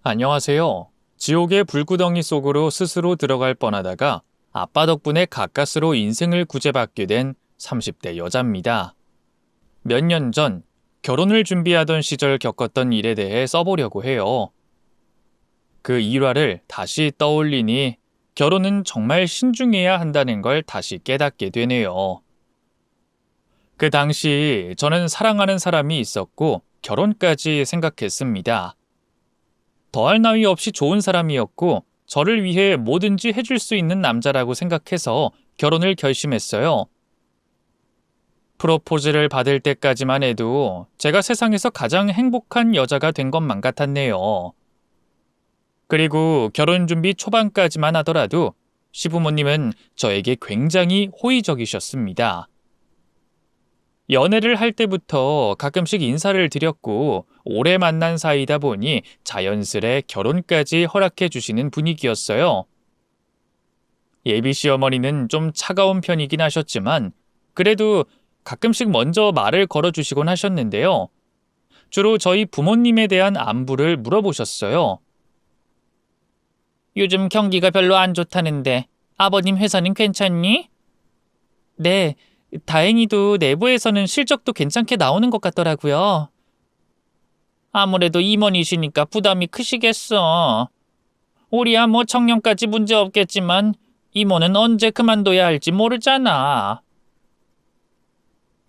안녕하세요. 지옥의 불구덩이 속으로 스스로 들어갈 뻔하다가 아빠 덕분에 가까스로 인생을 구제받게 된 30대 여자입니다. 몇 년 전 결혼을 준비하던 시절 겪었던 일에 대해 써보려고 해요. 그 일화를 다시 떠올리니 결혼은 정말 신중해야 한다는 걸 다시 깨닫게 되네요. 그 당시 저는 사랑하는 사람이 있었고 결혼까지 생각했습니다. 더할 나위 없이 좋은 사람이었고 저를 위해 뭐든지 해줄 수 있는 남자라고 생각해서 결혼을 결심했어요. 프로포즈를 받을 때까지만 해도 제가 세상에서 가장 행복한 여자가 된 것만 같았네요. 그리고 결혼 준비 초반까지만 하더라도 시부모님은 저에게 굉장히 호의적이셨습니다. 연애를 할 때부터 가끔씩 인사를 드렸고 오래 만난 사이다 보니 자연스레 결혼까지 허락해 주시는 분위기였어요. 예비 시어머니는 좀 차가운 편이긴 하셨지만 그래도 가끔씩 먼저 말을 걸어주시곤 하셨는데요. 주로 저희 부모님에 대한 안부를 물어보셨어요. 요즘 경기가 별로 안 좋다는데 아버님 회사는 괜찮니? 네, 다행히도 내부에서는 실적도 괜찮게 나오는 것 같더라고요. 아무래도 임원이시니까 부담이 크시겠어. 우리야 뭐 청년까지 문제 없겠지만 임원은 언제 그만둬야 할지 모르잖아.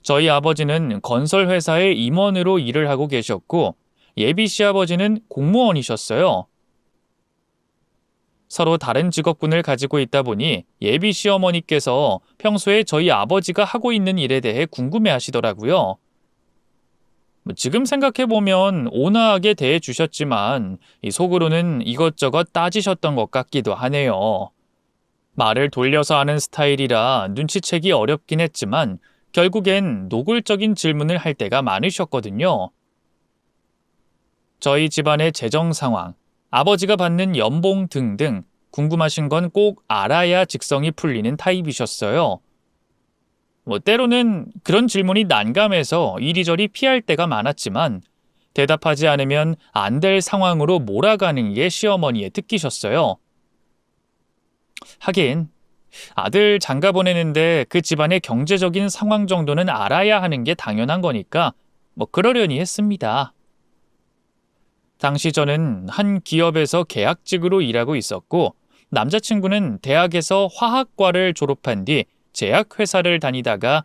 저희 아버지는 건설회사의 임원으로 일을 하고 계셨고 예비 시아버지는 공무원이셨어요. 서로 다른 직업군을 가지고 있다 보니 예비 시어머니께서 평소에 저희 아버지가 하고 있는 일에 대해 궁금해 하시더라고요. 지금 생각해보면 온화하게 대해주셨지만 속으로는 이것저것 따지셨던 것 같기도 하네요. 말을 돌려서 하는 스타일이라 눈치채기 어렵긴 했지만 결국엔 노골적인 질문을 할 때가 많으셨거든요. 저희 집안의 재정 상황, 아버지가 받는 연봉 등등 궁금하신 건 꼭 알아야 직성이 풀리는 타입이셨어요. 때로는 그런 질문이 난감해서 이리저리 피할 때가 많았지만 대답하지 않으면 안 될 상황으로 몰아가는 게 시어머니의 특기셨어요. 하긴 아들 장가 보내는데 그 집안의 경제적인 상황 정도는 알아야 하는 게 당연한 거니까 그러려니 했습니다. 당시 저는 한 기업에서 계약직으로 일하고 있었고 남자친구는 대학에서 화학과를 졸업한 뒤 제약회사를 다니다가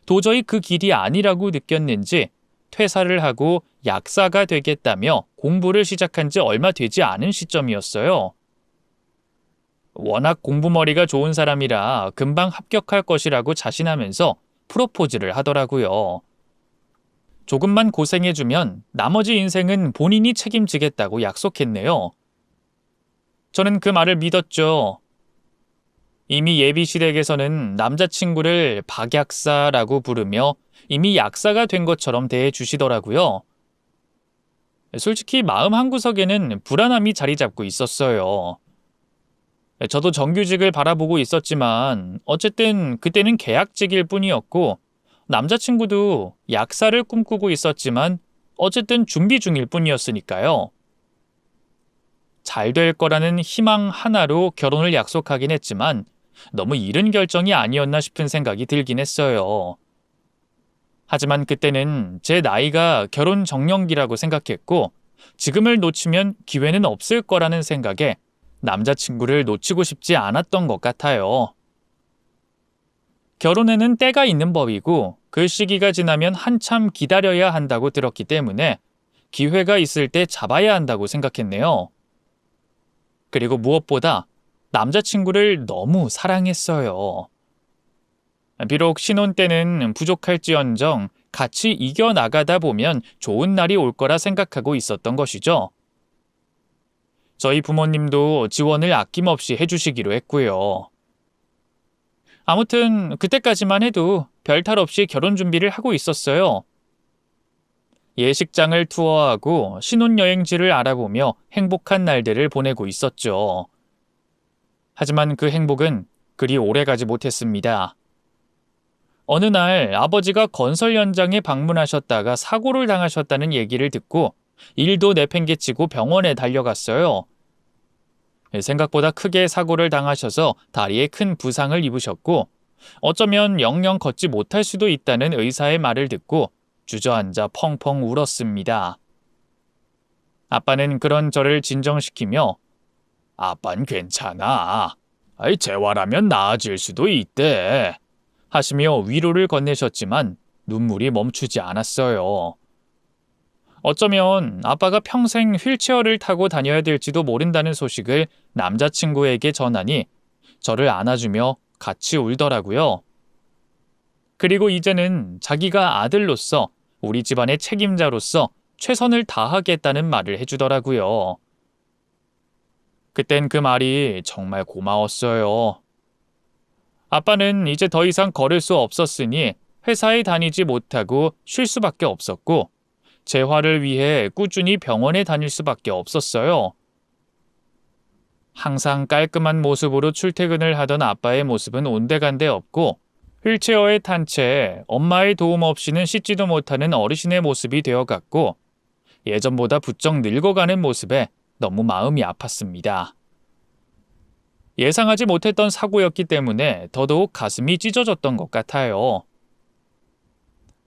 도저히 그 길이 아니라고 느꼈는지 퇴사를 하고 약사가 되겠다며 공부를 시작한 지 얼마 되지 않은 시점이었어요. 워낙 공부머리가 좋은 사람이라 금방 합격할 것이라고 자신하면서 프로포즈를 하더라고요. 조금만 고생해주면 나머지 인생은 본인이 책임지겠다고 약속했네요. 저는 그 말을 믿었죠. 이미 예비시댁에서는 남자친구를 박약사라고 부르며 이미 약사가 된 것처럼 대해주시더라고요. 솔직히 마음 한구석에는 불안함이 자리 잡고 있었어요. 저도 정규직을 바라보고 있었지만 어쨌든 그때는 계약직일 뿐이었고 남자친구도 약사를 꿈꾸고 있었지만 어쨌든 준비 중일 뿐이었으니까요. 잘 될 거라는 희망 하나로 결혼을 약속하긴 했지만 너무 이른 결정이 아니었나 싶은 생각이 들긴 했어요. 하지만 그때는 제 나이가 결혼 정년기라고 생각했고 지금을 놓치면 기회는 없을 거라는 생각에 남자친구를 놓치고 싶지 않았던 것 같아요. 결혼에는 때가 있는 법이고 그 시기가 지나면 한참 기다려야 한다고 들었기 때문에 기회가 있을 때 잡아야 한다고 생각했네요. 그리고 무엇보다 남자친구를 너무 사랑했어요. 비록 신혼 때는 부족할지언정 같이 이겨나가다 보면 좋은 날이 올 거라 생각하고 있었던 것이죠. 저희 부모님도 지원을 아낌없이 해주시기로 했고요. 아무튼 그때까지만 해도 별탈 없이 결혼 준비를 하고 있었어요. 예식장을 투어하고 신혼여행지를 알아보며 행복한 날들을 보내고 있었죠. 하지만 그 행복은 그리 오래가지 못했습니다. 어느 날 아버지가 건설 현장에 방문하셨다가 사고를 당하셨다는 얘기를 듣고 일도 내팽개치고 병원에 달려갔어요. 생각보다 크게 사고를 당하셔서 다리에 큰 부상을 입으셨고 어쩌면 영영 걷지 못할 수도 있다는 의사의 말을 듣고 주저앉아 펑펑 울었습니다. 아빠는 그런 저를 진정시키며 아빤 괜찮아. 재활하면 나아질 수도 있대. 하시며 위로를 건네셨지만 눈물이 멈추지 않았어요. 어쩌면 아빠가 평생 휠체어를 타고 다녀야 될지도 모른다는 소식을 남자친구에게 전하니 저를 안아주며 같이 울더라고요. 그리고 이제는 자기가 아들로서 우리 집안의 책임자로서 최선을 다하겠다는 말을 해주더라고요. 그땐 그 말이 정말 고마웠어요. 아빠는 이제 더 이상 걸을 수 없었으니 회사에 다니지 못하고 쉴 수밖에 없었고 재활을 위해 꾸준히 병원에 다닐 수밖에 없었어요. 항상 깔끔한 모습으로 출퇴근을 하던 아빠의 모습은 온데간데 없고 휠체어에 탄 채 엄마의 도움 없이는 씻지도 못하는 어르신의 모습이 되어갔고 예전보다 부쩍 늙어가는 모습에 너무 마음이 아팠습니다. 예상하지 못했던 사고였기 때문에 더더욱 가슴이 찢어졌던 것 같아요.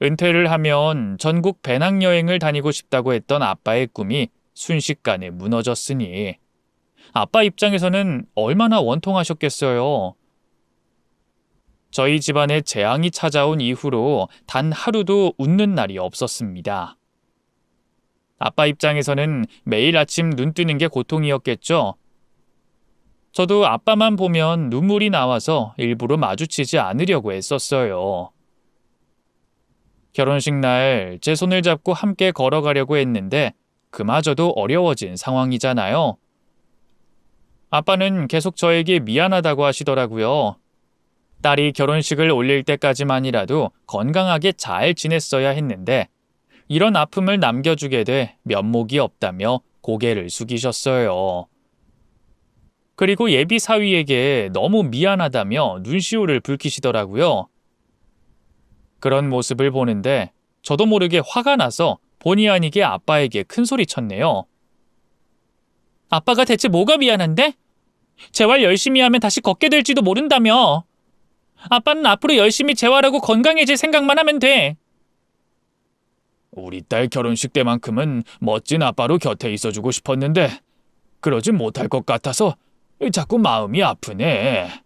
은퇴를 하면 전국 배낭여행을 다니고 싶다고 했던 아빠의 꿈이 순식간에 무너졌으니 아빠 입장에서는 얼마나 원통하셨겠어요. 저희 집안에 재앙이 찾아온 이후로 단 하루도 웃는 날이 없었습니다. 아빠 입장에서는 매일 아침 눈 뜨는 게 고통이었겠죠. 저도 아빠만 보면 눈물이 나와서 일부러 마주치지 않으려고 애썼어요. 결혼식 날 제 손을 잡고 함께 걸어가려고 했는데 그마저도 어려워진 상황이잖아요. 아빠는 계속 저에게 미안하다고 하시더라고요. 딸이 결혼식을 올릴 때까지만이라도 건강하게 잘 지냈어야 했는데 이런 아픔을 남겨주게 돼 면목이 없다며 고개를 숙이셨어요. 그리고 예비 사위에게 너무 미안하다며 눈시울을 붉히시더라고요. 그런 모습을 보는데 저도 모르게 화가 나서 본의 아니게 아빠에게 큰 소리 쳤네요. 아빠가 대체 뭐가 미안한데? 재활 열심히 하면 다시 걷게 될지도 모른다며. 아빠는 앞으로 열심히 재활하고 건강해질 생각만 하면 돼. 우리 딸 결혼식 때만큼은 멋진 아빠로 곁에 있어주고 싶었는데 그러지 못할 것 같아서 자꾸 마음이 아프네.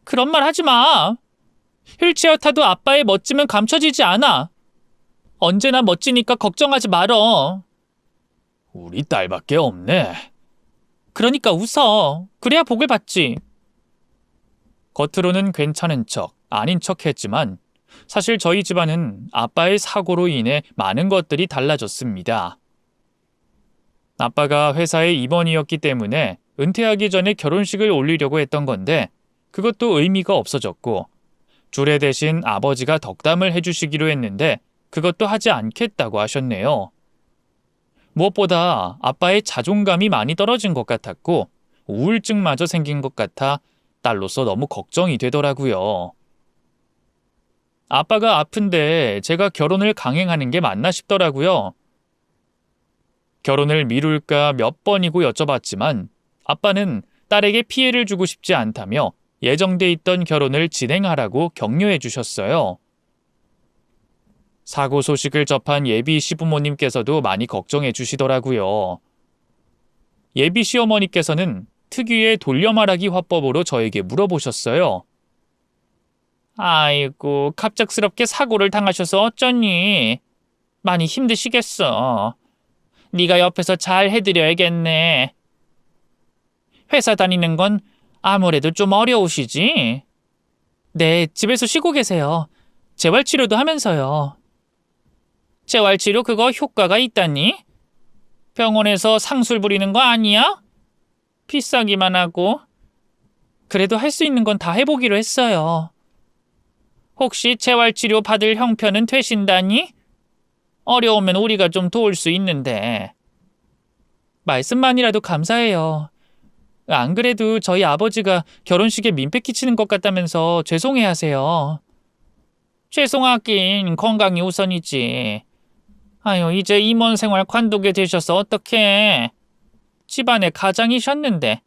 그런 말 하지 마. 휠체어 타도 아빠의 멋짐은 감춰지지 않아. 언제나 멋지니까 걱정하지 말어. 우리 딸밖에 없네. 그러니까 웃어. 그래야 복을 받지. 겉으로는 괜찮은 척, 아닌 척 했지만 사실 저희 집안은 아빠의 사고로 인해 많은 것들이 달라졌습니다. 아빠가 회사의 임원이었기 때문에 은퇴하기 전에 결혼식을 올리려고 했던 건데 그것도 의미가 없어졌고 주례 대신 아버지가 덕담을 해주시기로 했는데 그것도 하지 않겠다고 하셨네요. 무엇보다 아빠의 자존감이 많이 떨어진 것 같았고 우울증마저 생긴 것 같아 딸로서 너무 걱정이 되더라고요. 아빠가 아픈데 제가 결혼을 강행하는 게 맞나 싶더라고요. 결혼을 미룰까 몇 번이고 여쭤봤지만 아빠는 딸에게 피해를 주고 싶지 않다며 예정돼 있던 결혼을 진행하라고 격려해 주셨어요. 사고 소식을 접한 예비 시부모님께서도 많이 걱정해 주시더라고요. 예비 시어머니께서는 특유의 돌려말하기 화법으로 저에게 물어보셨어요. 아이고, 갑작스럽게 사고를 당하셔서 어쩌니? 많이 힘드시겠어. 네가 옆에서 잘 해드려야겠네. 회사 다니는 건 아무래도 좀 어려우시지? 네, 집에서 쉬고 계세요. 재활치료도 하면서요. 재활치료 그거 효과가 있다니? 병원에서 상술 부리는 거 아니야? 비싸기만 하고. 그래도 할 수 있는 건 다 해보기로 했어요. 혹시 재활치료 받을 형편은 되신다니? 어려우면 우리가 좀 도울 수 있는데. 말씀만이라도 감사해요. 안 그래도 저희 아버지가 결혼식에 민폐 끼치는 것 같다면서 죄송해하세요. 죄송하긴 건강이 우선이지. 아유, 이제 임원 생활 관두게 되셔서 어떡해. 집안의 가장이셨는데.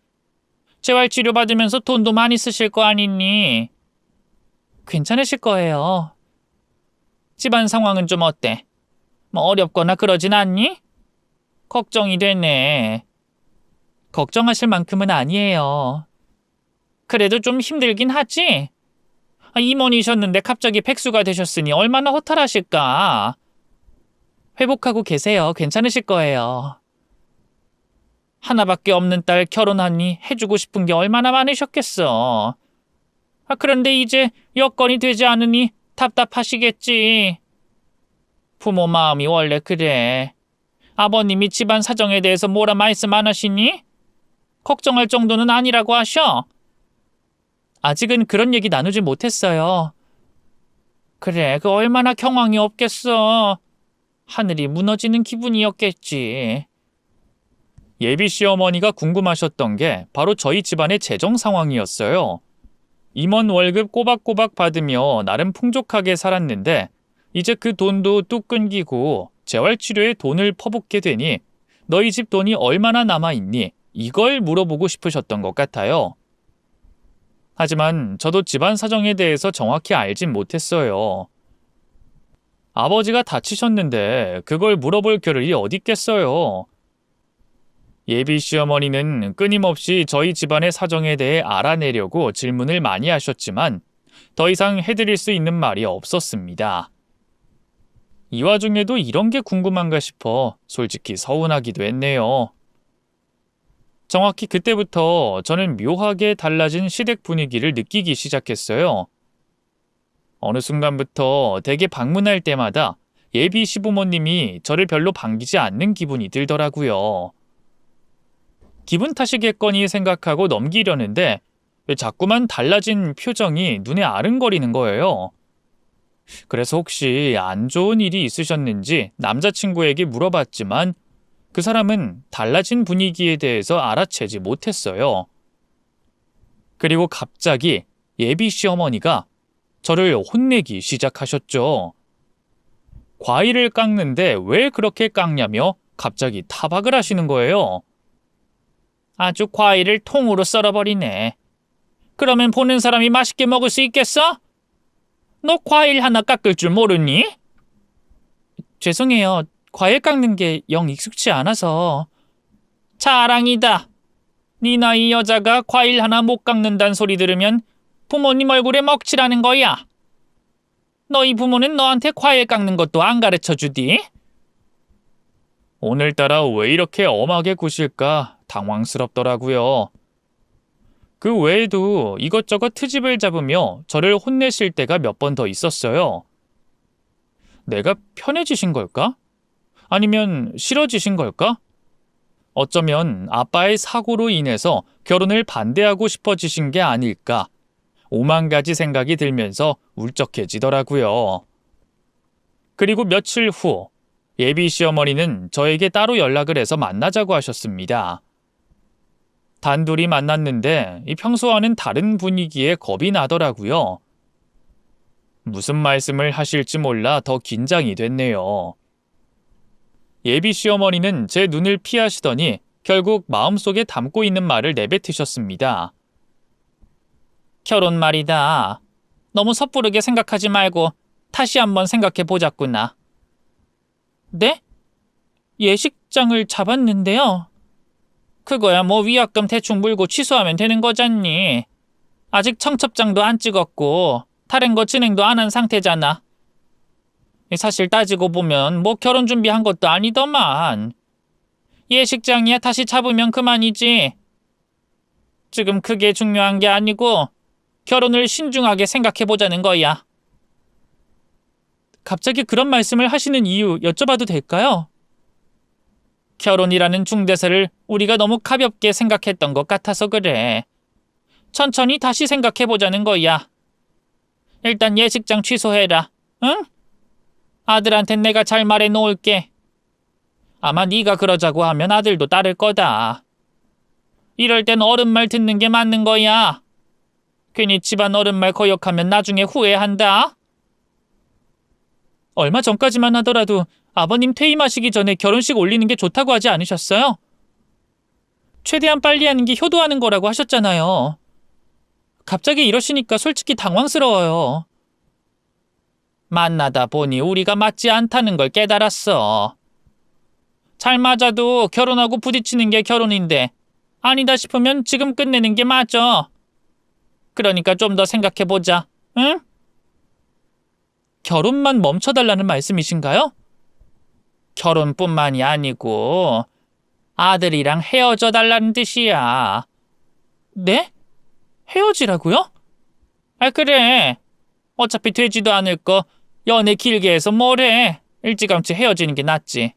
재활치료 받으면서 돈도 많이 쓰실 거 아니니? 괜찮으실 거예요. 집안 상황은 좀 어때? 뭐 어렵거나 그러진 않니? 걱정이 되네. 걱정하실 만큼은 아니에요. 그래도 좀 힘들긴 하지? 임원이셨는데 갑자기 백수가 되셨으니 얼마나 허탈하실까? 회복하고 계세요. 괜찮으실 거예요. 하나밖에 없는 딸 결혼하니 해주고 싶은 게 얼마나 많으셨겠어. 그런데 이제 여건이 되지 않으니 답답하시겠지. 부모 마음이 원래 그래. 아버님이 집안 사정에 대해서 뭐라 말씀 안 하시니? 걱정할 정도는 아니라고 하셔. 아직은 그런 얘기 나누지 못했어요. 그래, 그 얼마나 경황이 없겠어. 하늘이 무너지는 기분이었겠지. 예비 시어머니가 궁금하셨던 게 바로 저희 집안의 재정 상황이었어요. 임원 월급 꼬박꼬박 받으며 나름 풍족하게 살았는데 이제 그 돈도 뚝 끊기고 재활치료에 돈을 퍼붓게 되니 너희 집 돈이 얼마나 남아있니? 이걸 물어보고 싶으셨던 것 같아요. 하지만 저도 집안 사정에 대해서 정확히 알진 못했어요. 아버지가 다치셨는데 그걸 물어볼 겨를이 어디 있겠어요. 예비 시어머니는 끊임없이 저희 집안의 사정에 대해 알아내려고 질문을 많이 하셨지만 더 이상 해드릴 수 있는 말이 없었습니다. 이 와중에도 이런 게 궁금한가 싶어 솔직히 서운하기도 했네요. 정확히 그때부터 저는 묘하게 달라진 시댁 분위기를 느끼기 시작했어요. 어느 순간부터 댁에 방문할 때마다 예비 시부모님이 저를 별로 반기지 않는 기분이 들더라고요. 기분 탓이겠거니 생각하고 넘기려는데 왜 자꾸만 달라진 표정이 눈에 아른거리는 거예요. 그래서 혹시 안 좋은 일이 있으셨는지 남자친구에게 물어봤지만 그 사람은 달라진 분위기에 대해서 알아채지 못했어요. 그리고 갑자기 예비 시어머니가 저를 혼내기 시작하셨죠. 과일을 깎는데 왜 그렇게 깎냐며 갑자기 타박을 하시는 거예요. 아주 과일을 통으로 썰어버리네. 그러면 보는 사람이 맛있게 먹을 수 있겠어? 너 과일 하나 깎을 줄 모르니? 죄송해요. 과일 깎는 게 영 익숙치 않아서. 자랑이다. 네 나이 여자가 과일 하나 못 깎는다는 소리 들으면 부모님 얼굴에 먹칠하는 거야. 너희 부모는 너한테 과일 깎는 것도 안 가르쳐주디? 오늘따라 왜 이렇게 엄하게 구실까 당황스럽더라고요. 그 외에도 이것저것 트집을 잡으며 저를 혼내실 때가 몇 번 더 있었어요. 내가 편해지신 걸까? 아니면 싫어지신 걸까? 어쩌면 아빠의 사고로 인해서 결혼을 반대하고 싶어지신 게 아닐까? 오만 가지 생각이 들면서 울적해지더라고요. 그리고 며칠 후 예비 시어머니는 저에게 따로 연락을 해서 만나자고 하셨습니다. 단둘이 만났는데 평소와는 다른 분위기에 겁이 나더라고요. 무슨 말씀을 하실지 몰라 더 긴장이 됐네요. 예비 시어머니는 제 눈을 피하시더니 결국 마음속에 담고 있는 말을 내뱉으셨습니다. 결혼 말이다. 너무 섣부르게 생각하지 말고 다시 한번 생각해 보자꾸나. 네? 예식장을 잡았는데요. 그거야 뭐 위약금 대충 물고 취소하면 되는 거잖니. 아직 청첩장도 안 찍었고 다른 거 진행도 안 한 상태잖아. 사실 따지고 보면 뭐 결혼 준비한 것도 아니더만. 예식장이야 다시 잡으면 그만이지. 지금 그게 중요한 게 아니고 결혼을 신중하게 생각해보자는 거야. 갑자기 그런 말씀을 하시는 이유 여쭤봐도 될까요? 결혼이라는 중대사를 우리가 너무 가볍게 생각했던 것 같아서 그래. 천천히 다시 생각해보자는 거야. 일단 예식장 취소해라. 응? 아들한텐 내가 잘 말해놓을게. 아마 네가 그러자고 하면 아들도 따를 거다. 이럴 땐 어른 말 듣는 게 맞는 거야. 괜히 집안 어른 말 거역하면 나중에 후회한다. 얼마 전까지만 하더라도 아버님 퇴임하시기 전에 결혼식 올리는 게 좋다고 하지 않으셨어요? 최대한 빨리 하는 게 효도하는 거라고 하셨잖아요. 갑자기 이러시니까 솔직히 당황스러워요. 만나다 보니 우리가 맞지 않다는 걸 깨달았어. 잘 맞아도 결혼하고 부딪히는 게 결혼인데 아니다 싶으면 지금 끝내는 게 맞아. 그러니까 좀 더 생각해보자, 응? 결혼만 멈춰달라는 말씀이신가요? 결혼뿐만이 아니고 아들이랑 헤어져 달라는 뜻이야. 네? 헤어지라고요? 아, 그래. 어차피 되지도 않을 거 연애 길게 해서 뭐래. 일찌감치 헤어지는 게 낫지.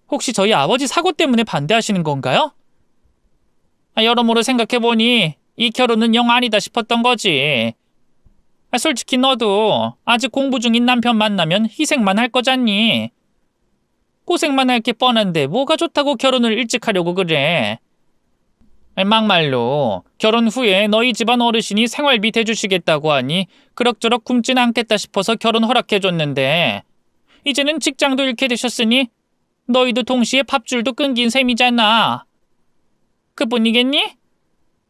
혹시 저희 아버지 사고 때문에 반대하시는 건가요? 여러모로 생각해보니 이 결혼은 영 아니다 싶었던 거지. 솔직히 너도 아직 공부 중인 남편 만나면 희생만 할 거잖니. 고생만 할 게 뻔한데 뭐가 좋다고 결혼을 일찍 하려고 그래. 막말로 결혼 후에 너희 집안 어르신이 생활비 대주시겠다고 하니 그럭저럭 굶진 않겠다 싶어서 결혼 허락해줬는데 이제는 직장도 잃게 되셨으니 너희도 동시에 밥줄도 끊긴 셈이잖아. 그뿐이겠니?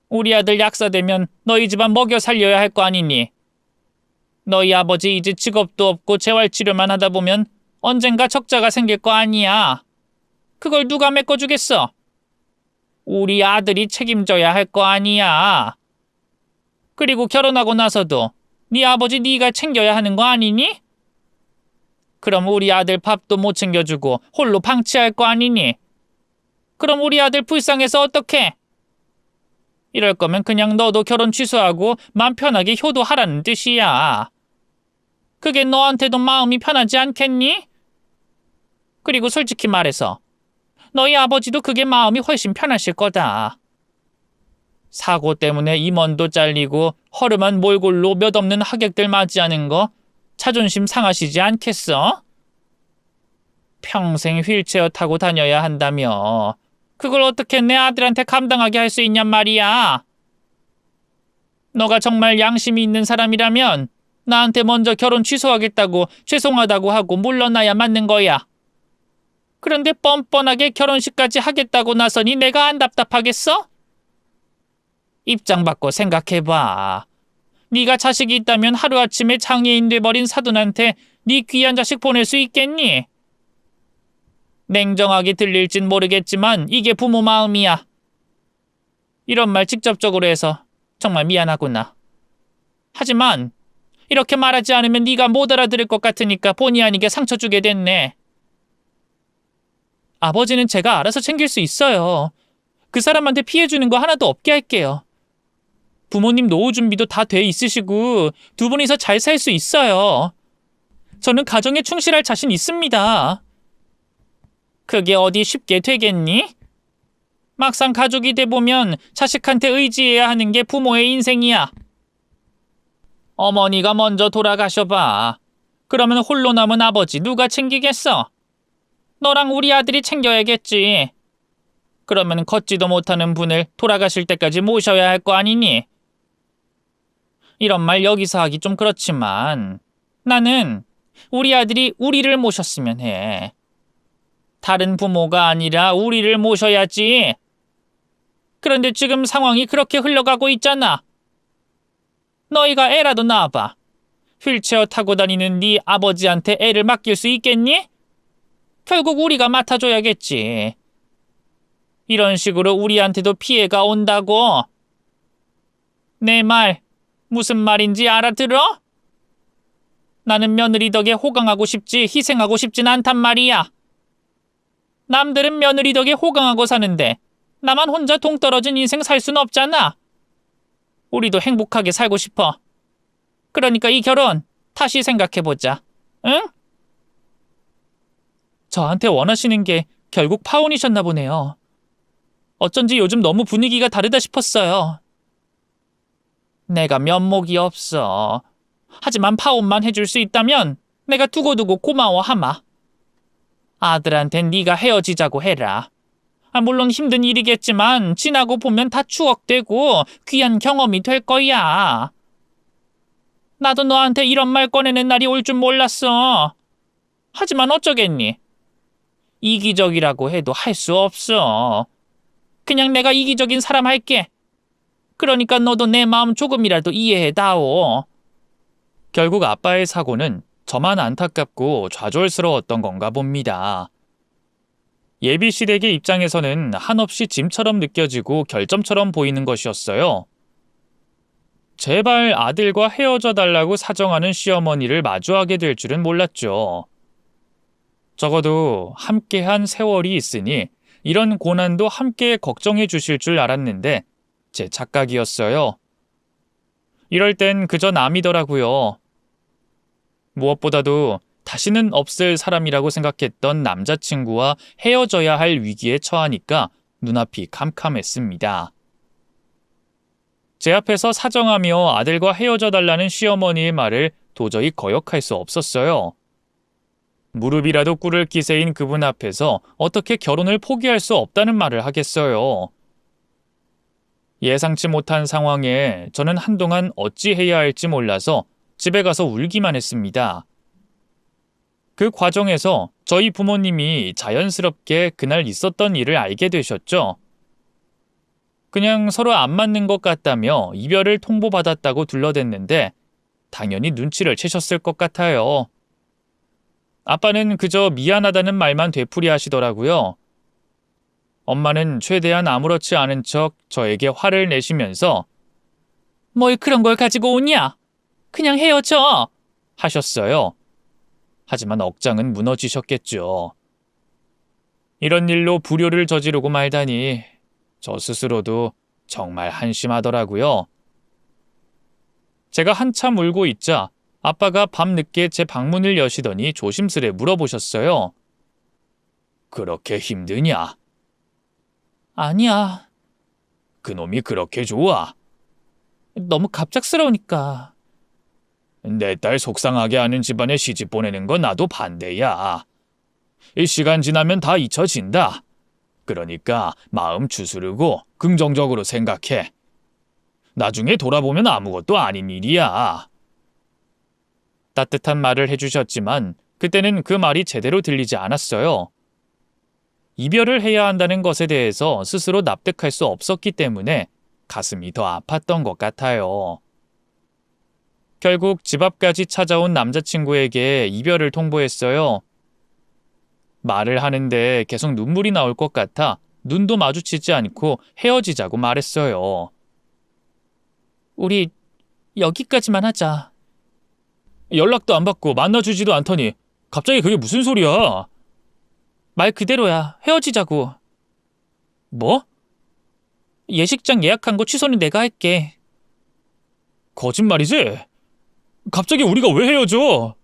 우리 아들 약사 되면 너희 집안 먹여 살려야 할 거 아니니. 너희 아버지 이제 직업도 없고 재활치료만 하다 보면 언젠가 적자가 생길 거 아니야. 그걸 누가 메꿔주겠어? 우리 아들이 책임져야 할 거 아니야. 그리고 결혼하고 나서도 네 아버지 네가 챙겨야 하는 거 아니니? 그럼 우리 아들 밥도 못 챙겨주고 홀로 방치할 거 아니니? 그럼 우리 아들 불쌍해서 어떡해? 이럴 거면 그냥 너도 결혼 취소하고 마음 편하게 효도하라는 뜻이야. 그게 너한테도 마음이 편하지 않겠니? 그리고 솔직히 말해서 너희 아버지도 그게 마음이 훨씬 편하실 거다. 사고 때문에 임원도 잘리고 허름한 몰골로 몇 없는 하객들 맞이하는 거 자존심 상하시지 않겠어? 평생 휠체어 타고 다녀야 한다며 그걸 어떻게 내 아들한테 감당하게 할 수 있냔 말이야. 너가 정말 양심이 있는 사람이라면 나한테 먼저 결혼 취소하겠다고 죄송하다고 하고 물러나야 맞는 거야. 그런데 뻔뻔하게 결혼식까지 하겠다고 나서니 내가 안 답답하겠어? 입장 바꿔 생각해봐. 네가 자식이 있다면 하루아침에 장애인 돼버린 사돈한테 네 귀한 자식 보낼 수 있겠니? 냉정하게 들릴진 모르겠지만 이게 부모 마음이야. 이런 말 직접적으로 해서 정말 미안하구나. 하지만 이렇게 말하지 않으면 네가 못 알아들을 것 같으니까 본의 아니게 상처 주게 됐네. 아버지는 제가 알아서 챙길 수 있어요. 그 사람한테 피해 주는 거 하나도 없게 할게요. 부모님 노후 준비도 다 돼 있으시고 두 분이서 잘 살 수 있어요. 저는 가정에 충실할 자신 있습니다. 그게 어디 쉽게 되겠니? 막상 가족이 돼보면 자식한테 의지해야 하는 게 부모의 인생이야. 어머니가 먼저 돌아가셔봐. 그러면 홀로 남은 아버지 누가 챙기겠어? 너랑 우리 아들이 챙겨야겠지. 그러면 걷지도 못하는 분을 돌아가실 때까지 모셔야 할 거 아니니? 이런 말 여기서 하기 좀 그렇지만 나는 우리 아들이 우리를 모셨으면 해. 다른 부모가 아니라 우리를 모셔야지. 그런데 지금 상황이 그렇게 흘러가고 있잖아. 너희가 애라도 낳아봐. 휠체어 타고 다니는 네 아버지한테 애를 맡길 수 있겠니? 결국 우리가 맡아줘야겠지. 이런 식으로 우리한테도 피해가 온다고. 내 말 무슨 말인지 알아들어? 나는 며느리 덕에 호강하고 싶지 희생하고 싶진 않단 말이야. 남들은 며느리 덕에 호강하고 사는데 나만 혼자 동떨어진 인생 살 순 없잖아. 우리도 행복하게 살고 싶어. 그러니까 이 결혼 다시 생각해보자. 응? 저한테 원하시는 게 결국 파혼이셨나 보네요. 어쩐지 요즘 너무 분위기가 다르다 싶었어요. 내가 면목이 없어. 하지만 파혼만 해줄 수 있다면 내가 두고두고 고마워하마. 아들한텐 네가 헤어지자고 해라. 물론 힘든 일이겠지만 지나고 보면 다 추억되고 귀한 경험이 될 거야. 나도 너한테 이런 말 꺼내는 날이 올 줄 몰랐어. 하지만 어쩌겠니? 이기적이라고 해도 할 수 없어. 그냥 내가 이기적인 사람 할게. 그러니까 너도 내 마음 조금이라도 이해해다오. 결국 아빠의 사고는 저만 안타깝고 좌절스러웠던 건가 봅니다. 예비 시댁의 입장에서는 한없이 짐처럼 느껴지고 결점처럼 보이는 것이었어요. 제발 아들과 헤어져 달라고 사정하는 시어머니를 마주하게 될 줄은 몰랐죠. 적어도 함께한 세월이 있으니 이런 고난도 함께 걱정해 주실 줄 알았는데 제 착각이었어요. 이럴 땐 그저 남이더라고요. 무엇보다도 다시는 없을 사람이라고 생각했던 남자친구와 헤어져야 할 위기에 처하니까 눈앞이 캄캄했습니다. 제 앞에서 사정하며 아들과 헤어져 달라는 시어머니의 말을 도저히 거역할 수 없었어요. 무릎이라도 꿇을 기세인 그분 앞에서 어떻게 결혼을 포기할 수 없다는 말을 하겠어요. 예상치 못한 상황에 저는 한동안 어찌해야 할지 몰라서 집에 가서 울기만 했습니다. 그 과정에서 저희 부모님이 자연스럽게 그날 있었던 일을 알게 되셨죠. 그냥 서로 안 맞는 것 같다며 이별을 통보받았다고 둘러댔는데 당연히 눈치를 채셨을 것 같아요. 아빠는 그저 미안하다는 말만 되풀이하시더라고요. 엄마는 최대한 아무렇지 않은 척 저에게 화를 내시면서 뭘 그런 걸 가지고 오냐? 그냥 헤어져! 하셨어요. 하지만 억장은 무너지셨겠죠. 이런 일로 불효를 저지르고 말다니 저 스스로도 정말 한심하더라고요. 제가 한참 울고 있자 아빠가 밤늦게 제 방문을 여시더니 조심스레 물어보셨어요. 그렇게 힘드냐? 아니야. 그놈이 그렇게 좋아? 너무 갑작스러우니까. 내 딸 속상하게 하는 집안에 시집 보내는 건 나도 반대야. 이 시간 지나면 다 잊혀진다. 그러니까 마음 추스르고 긍정적으로 생각해. 나중에 돌아보면 아무것도 아닌 일이야. 따뜻한 말을 해주셨지만 그때는 그 말이 제대로 들리지 않았어요. 이별을 해야 한다는 것에 대해서 스스로 납득할 수 없었기 때문에 가슴이 더 아팠던 것 같아요. 결국 집 앞까지 찾아온 남자친구에게 이별을 통보했어요. 말을 하는데 계속 눈물이 나올 것 같아 눈도 마주치지 않고 헤어지자고 말했어요. 우리 여기까지만 하자. 연락도 안 받고 만나주지도 않더니 갑자기 그게 무슨 소리야? 말 그대로야. 헤어지자고. 뭐? 예식장 예약한 거 취소는 내가 할게. 거짓말이지? 갑자기 우리가 왜 헤어져?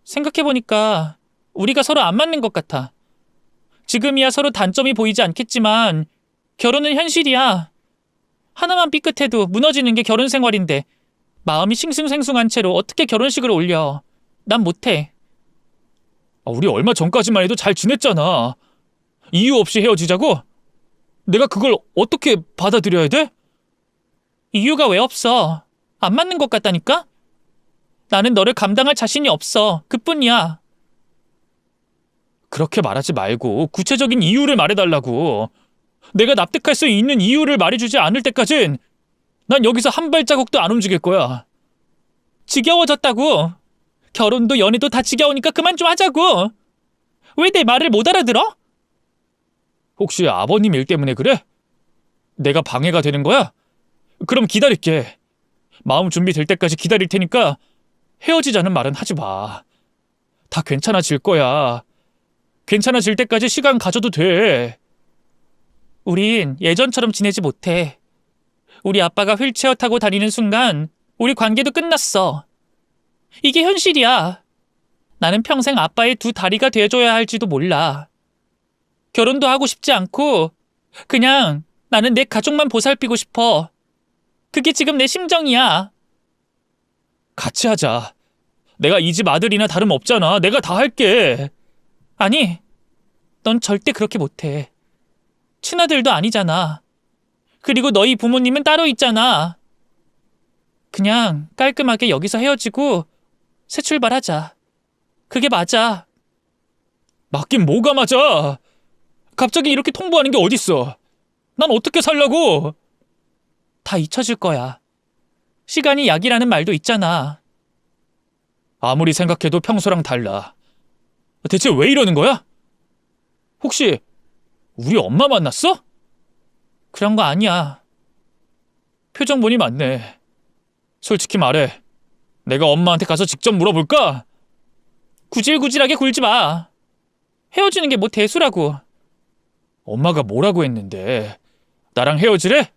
생각해보니까 우리가 서로 안 맞는 것 같아. 지금이야 서로 단점이 보이지 않겠지만 결혼은 현실이야. 하나만 삐끗해도 무너지는 게 결혼 생활인데 마음이 싱숭생숭한 채로 어떻게 결혼식을 올려. 난 못해. 우리 얼마 전까지만 해도 잘 지냈잖아. 이유 없이 헤어지자고? 내가 그걸 어떻게 받아들여야 돼? 이유가 왜 없어? 안 맞는 것 같다니까? 나는 너를 감당할 자신이 없어. 그뿐이야. 그렇게 말하지 말고 구체적인 이유를 말해달라고. 내가 납득할 수 있는 이유를 말해주지 않을 때까진 난 여기서 한 발자국도 안 움직일 거야. 지겨워졌다고. 결혼도 연애도 다 지겨우니까 그만 좀 하자고. 왜 내 말을 못 알아들어? 혹시 아버님 일 때문에 그래? 내가 방해가 되는 거야? 그럼 기다릴게. 마음 준비될 때까지 기다릴 테니까 헤어지자는 말은 하지 마. 다 괜찮아질 거야. 괜찮아질 때까지 시간 가져도 돼. 우린 예전처럼 지내지 못해. 우리 아빠가 휠체어 타고 다니는 순간 우리 관계도 끝났어. 이게 현실이야. 나는 평생 아빠의 두 다리가 돼줘야 할지도 몰라. 결혼도 하고 싶지 않고 그냥 나는 내 가족만 보살피고 싶어. 그게 지금 내 심정이야. 같이 하자. 내가 이 집 아들이나 다름없잖아. 내가 다 할게. 아니, 넌 절대 그렇게 못해. 친아들도 아니잖아. 그리고 너희 부모님은 따로 있잖아. 그냥 깔끔하게 여기서 헤어지고 새 출발하자. 그게 맞아. 맞긴 뭐가 맞아. 갑자기 이렇게 통보하는 게 어딨어. 난 어떻게 살라고. 다 잊혀질 거야. 시간이 약이라는 말도 있잖아. 아무리 생각해도 평소랑 달라. 대체 왜 이러는 거야? 혹시 우리 엄마 만났어? 그런 거 아니야. 표정 보니 맞네. 솔직히 말해. 내가 엄마한테 가서 직접 물어볼까? 구질구질하게 굴지 마. 헤어지는 게 뭐 대수라고. 엄마가 뭐라고 했는데. 나랑 헤어지래?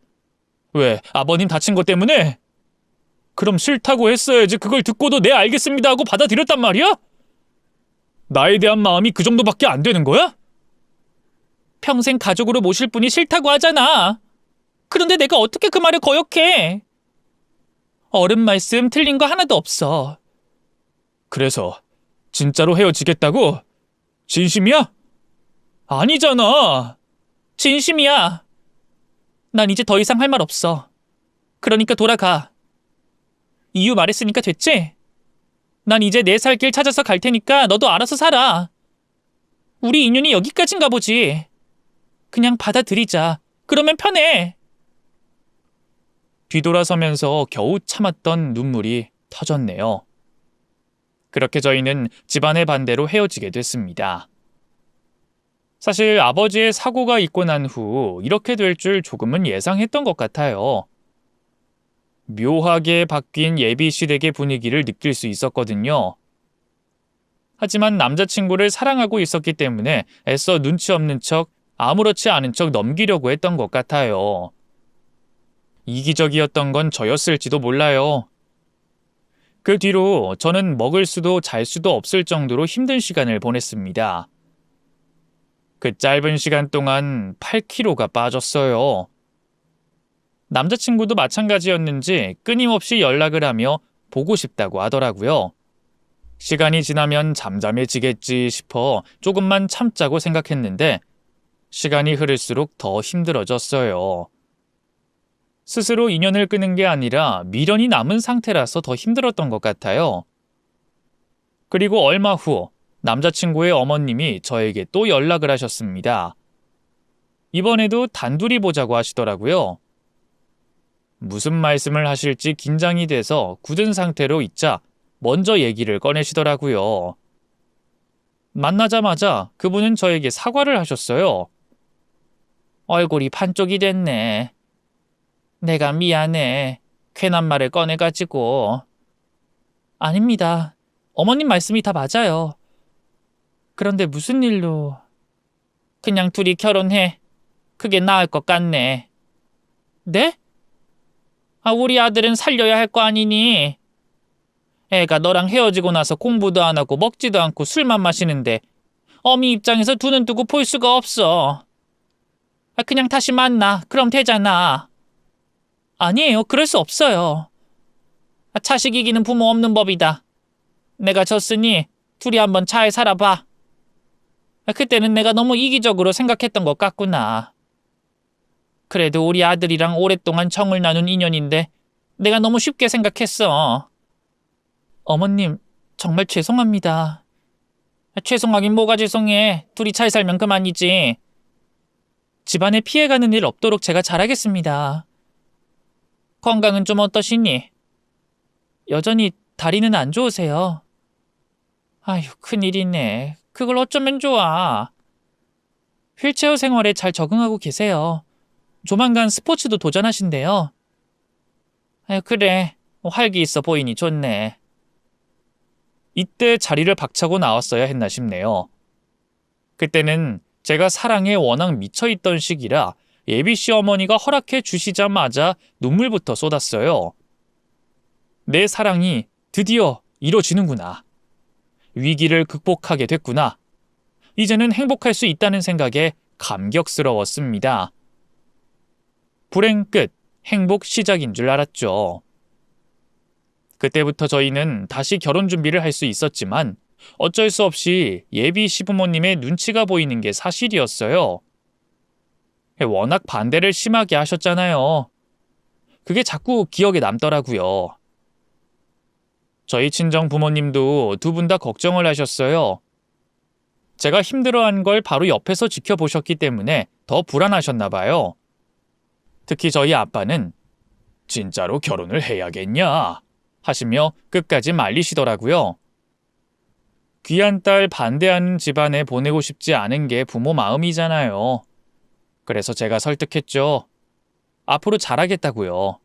왜, 아버님 다친 것 때문에? 그럼 싫다고 했어야지 그걸 듣고도 네 알겠습니다 하고 받아들였단 말이야? 나에 대한 마음이 그 정도밖에 안 되는 거야? 평생 가족으로 모실 분이 싫다고 하잖아. 그런데 내가 어떻게 그 말을 거역해? 어른 말씀 틀린 거 하나도 없어. 그래서 진짜로 헤어지겠다고? 진심이야? 아니잖아. 진심이야. 난 이제 더 이상 할 말 없어. 그러니까 돌아가. 이유 말했으니까 됐지? 난 이제 내 살 길 찾아서 갈 테니까 너도 알아서 살아. 우리 인연이 여기까지인가 보지. 그냥 받아들이자. 그러면 편해. 뒤돌아서면서 겨우 참았던 눈물이 터졌네요. 그렇게 저희는 집안의 반대로 헤어지게 됐습니다. 사실 아버지의 사고가 있고 난 후 이렇게 될 줄 조금은 예상했던 것 같아요. 묘하게 바뀐 예비 시댁의 분위기를 느낄 수 있었거든요. 하지만 남자친구를 사랑하고 있었기 때문에 애써 눈치 없는 척, 아무렇지 않은 척 넘기려고 했던 것 같아요. 이기적이었던 건 저였을지도 몰라요. 그 뒤로 저는 먹을 수도 잘 수도 없을 정도로 힘든 시간을 보냈습니다. 그 짧은 시간 동안 8kg가 빠졌어요. 남자친구도 마찬가지였는지 끊임없이 연락을 하며 보고 싶다고 하더라고요. 시간이 지나면 잠잠해지겠지 싶어 조금만 참자고 생각했는데 시간이 흐를수록 더 힘들어졌어요. 스스로 인연을 끄는 게 아니라 미련이 남은 상태라서 더 힘들었던 것 같아요. 그리고 얼마 후 남자친구의 어머님이 저에게 또 연락을 하셨습니다. 이번에도 단둘이 보자고 하시더라고요. 무슨 말씀을 하실지 긴장이 돼서 굳은 상태로 있자 먼저 얘기를 꺼내시더라고요. 만나자마자 그분은 저에게 사과를 하셨어요. 얼굴이 반쪽이 됐네. 내가 미안해. 괜한 말을 꺼내가지고. 아닙니다. 어머님 말씀이 다 맞아요. 그런데 무슨 일로? 그냥 둘이 결혼해. 그게 나을 것 같네. 네? 우리 아들은 살려야 할 거 아니니? 애가 너랑 헤어지고 나서 공부도 안 하고 먹지도 않고 술만 마시는데 어미 입장에서 두 눈 뜨고 볼 수가 없어. 그냥 다시 만나. 그럼 되잖아. 아니에요. 그럴 수 없어요. 자식 이기는 부모 없는 법이다. 내가 졌으니 둘이 한번 잘 살아봐. 그때는 내가 너무 이기적으로 생각했던 것 같구나. 그래도 우리 아들이랑 오랫동안 정을 나눈 인연인데 내가 너무 쉽게 생각했어. 어머님, 정말 죄송합니다. 죄송하긴 뭐가 죄송해. 둘이 잘 살면 그만이지. 집안에 피해가는 일 없도록 제가 잘하겠습니다. 건강은 좀 어떠시니? 여전히 다리는 안 좋으세요. 아휴, 큰일이네. 그걸 어쩌면 좋아. 휠체어 생활에 잘 적응하고 계세요. 조만간 스포츠도 도전하신대요. 그래. 활기 있어 보이니 좋네. 이때 자리를 박차고 나왔어야 했나 싶네요. 그때는 제가 사랑에 워낙 미쳐있던 시기라 예비씨 어머니가 허락해 주시자마자 눈물부터 쏟았어요. 내 사랑이 드디어 이뤄지는구나. 위기를 극복하게 됐구나. 이제는 행복할 수 있다는 생각에 감격스러웠습니다. 불행 끝, 행복 시작인 줄 알았죠. 그때부터 저희는 다시 결혼 준비를 할 수 있었지만 어쩔 수 없이 예비 시부모님의 눈치가 보이는 게 사실이었어요. 워낙 반대를 심하게 하셨잖아요. 그게 자꾸 기억에 남더라고요. 저희 친정 부모님도 두 분 다 걱정을 하셨어요. 제가 힘들어한 걸 바로 옆에서 지켜보셨기 때문에 더 불안하셨나 봐요. 특히 저희 아빠는 진짜로 결혼을 해야겠냐 하시며 끝까지 말리시더라고요. 귀한 딸 반대하는 집안에 보내고 싶지 않은 게 부모 마음이잖아요. 그래서 제가 설득했죠. 앞으로 잘하겠다고요.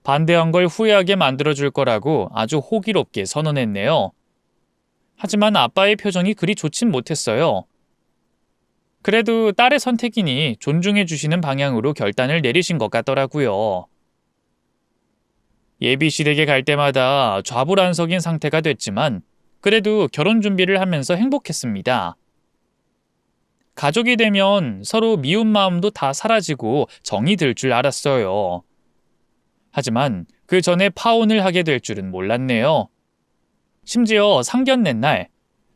반대한 걸 후회하게 만들어줄 거라고 아주 호기롭게 선언했네요. 하지만 아빠의 표정이 그리 좋진 못했어요. 그래도 딸의 선택이니 존중해 주시는 방향으로 결단을 내리신 것 같더라고요. 예비시댁에 갈 때마다 좌불안석인 상태가 됐지만 그래도 결혼 준비를 하면서 행복했습니다. 가족이 되면 서로 미운 마음도 다 사라지고 정이 들 줄 알았어요. 하지만 그 전에 파혼을 하게 될 줄은 몰랐네요. 심지어 상견례 날